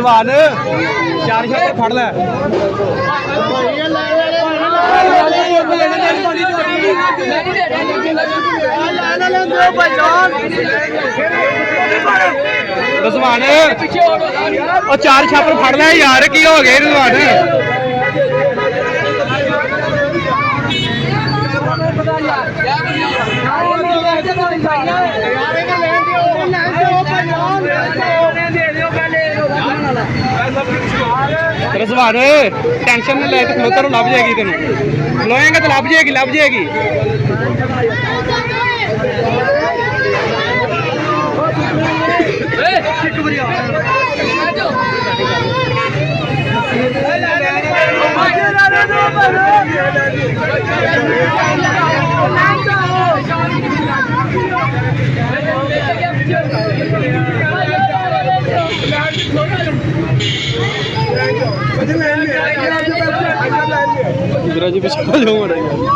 रजवान चार छापर फड़ लै रजवान चार छापर फड़ लै यार की हो गए रजवान रजवान टेंशन नहीं ले खलोता लभ जाएगी तेन खलोएंगे तो लभ जाएगी जी पीछे जाऊँ